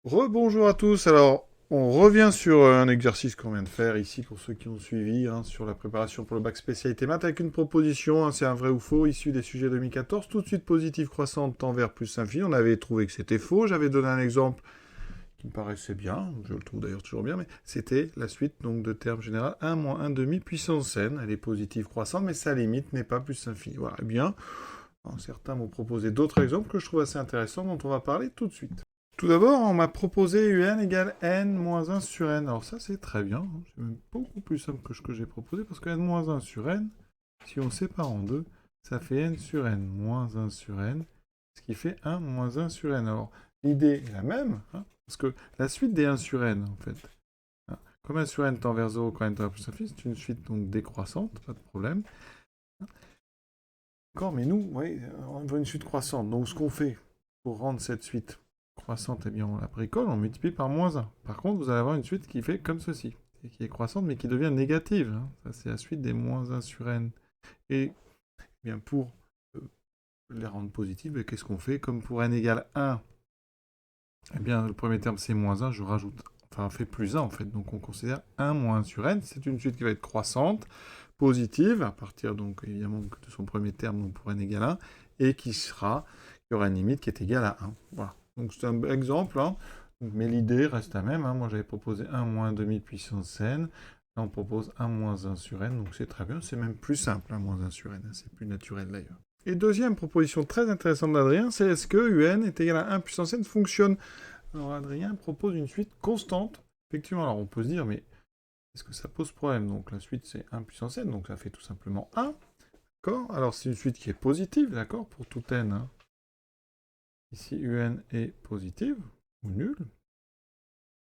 Rebonjour à tous. Alors, on revient sur un exercice qu'on vient de faire ici pour ceux qui ont suivi, sur la préparation pour le bac spécialité maths avec une proposition, c'est un vrai ou faux, issu des sujets 2014, tout de suite positive croissante tend vers plus infini. On avait trouvé que c'était faux. J'avais donné un exemple qui me paraissait bien, je le trouve d'ailleurs toujours bien, mais c'était la suite donc de termes général 1 moins 1 demi puissance n. Elle est positive croissante, mais sa limite n'est pas plus infini. Voilà, eh bien, certains m'ont proposé d'autres exemples que je trouve assez intéressants, dont on va parler tout de suite. Tout d'abord, on m'a proposé un égale n moins 1 sur n. Alors ça, c'est très bien. C'est même beaucoup plus simple que ce que j'ai proposé, parce que n moins 1 sur n, si on sépare en deux, ça fait n sur n moins 1 sur n, ce qui fait 1 moins 1 sur n. Alors, l'idée est la même, parce que la suite des 1 sur n, en fait, comme 1 sur n tend vers 0 quand n tend vers plus infini, c'est une suite donc décroissante, pas de problème. D'accord, mais nous, oui, on veut une suite croissante. Donc, ce qu'on fait pour rendre cette suite croissante, eh bien, on la bricole, on multiplie par moins 1. Par contre, vous allez avoir une suite qui fait comme ceci, et qui est croissante, mais qui devient négative. Ça, c'est la suite des moins 1 sur n. Et eh bien, pour les rendre positives, qu'est-ce qu'on fait? Comme pour n égale 1, eh bien, le premier terme, c'est moins 1, je rajoute, enfin, on fait plus 1, en fait. Donc, on considère 1 moins 1 sur n. C'est une suite qui va être croissante, positive, à partir, donc, évidemment, de son premier terme, donc pour n égale 1, et qui aura une limite qui est égale à 1. Voilà. Donc c'est un exemple, mais l'idée reste la même. Moi j'avais proposé 1 moins demi puissance n. Là on propose 1 moins 1 sur n, donc c'est très bien. C'est même plus simple, 1 moins 1 sur n. C'est plus naturel d'ailleurs. Et deuxième proposition très intéressante d'Adrien, c'est est-ce que un est égal à 1 puissance n fonctionne? Alors Adrien propose une suite constante. Effectivement, alors on peut se dire, mais est-ce que ça pose problème? Donc la suite c'est 1 puissance n, donc ça fait tout simplement 1. D'accord? Alors c'est une suite qui est positive, d'accord, pour tout n. Ici, un est positive, ou nulle.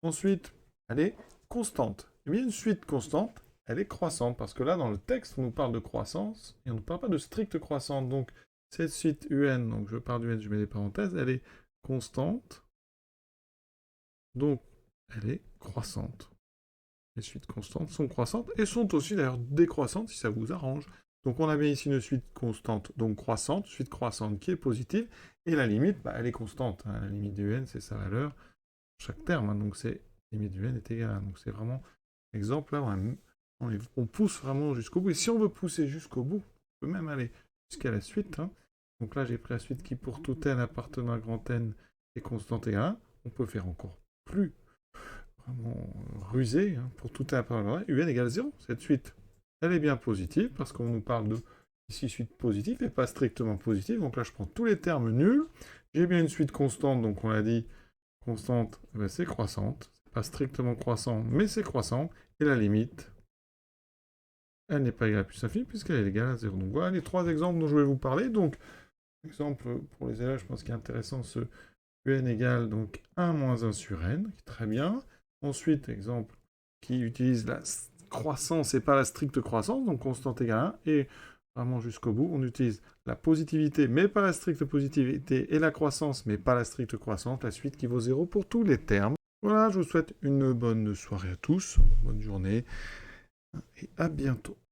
Ensuite, elle est constante. Eh bien, une suite constante, elle est croissante, parce que là, dans le texte, on nous parle de croissance, et on ne parle pas de stricte croissance. Donc, cette suite un, donc je parle du n, je mets des parenthèses, elle est constante, donc elle est croissante. Les suites constantes sont croissantes, et sont aussi d'ailleurs décroissantes, si ça vous arrange. Donc on a bien ici une suite constante, donc croissante, suite croissante qui est positive, et la limite, elle est constante. La limite du n, c'est sa valeur, chaque terme, donc c'est limite du n est égale à 1. Donc c'est vraiment exemple là, on pousse vraiment jusqu'au bout. Et si on veut pousser jusqu'au bout, on peut même aller jusqu'à la suite. Donc là, j'ai pris la suite qui, pour tout n appartenant à grand n, est constante égale à 1. On peut faire encore plus vraiment rusé, pour tout n appartenant à un égale 0. Cette suite, elle est bien positive, parce qu'on nous parle de ici suite positive, et pas strictement positive. Donc là, je prends tous les termes nuls. J'ai bien une suite constante, donc on l'a dit, constante, c'est croissante. C'est pas strictement croissant, mais c'est croissant. Et la limite, elle n'est pas égale à plus infini, puisqu'elle est égale à 0. Donc voilà les trois exemples dont je vais vous parler. Donc, exemple pour les élèves, je pense qu'il est intéressant, ce un égale donc 1 moins 1 sur n, qui est très bien. Ensuite, exemple qui utilise la croissance et pas la stricte croissance, donc constante égale à 1, et vraiment jusqu'au bout, on utilise la positivité, mais pas la stricte positivité, et la croissance, mais pas la stricte croissance, la suite qui vaut 0 pour tous les termes. Voilà, je vous souhaite une bonne soirée à tous, bonne journée, et à bientôt.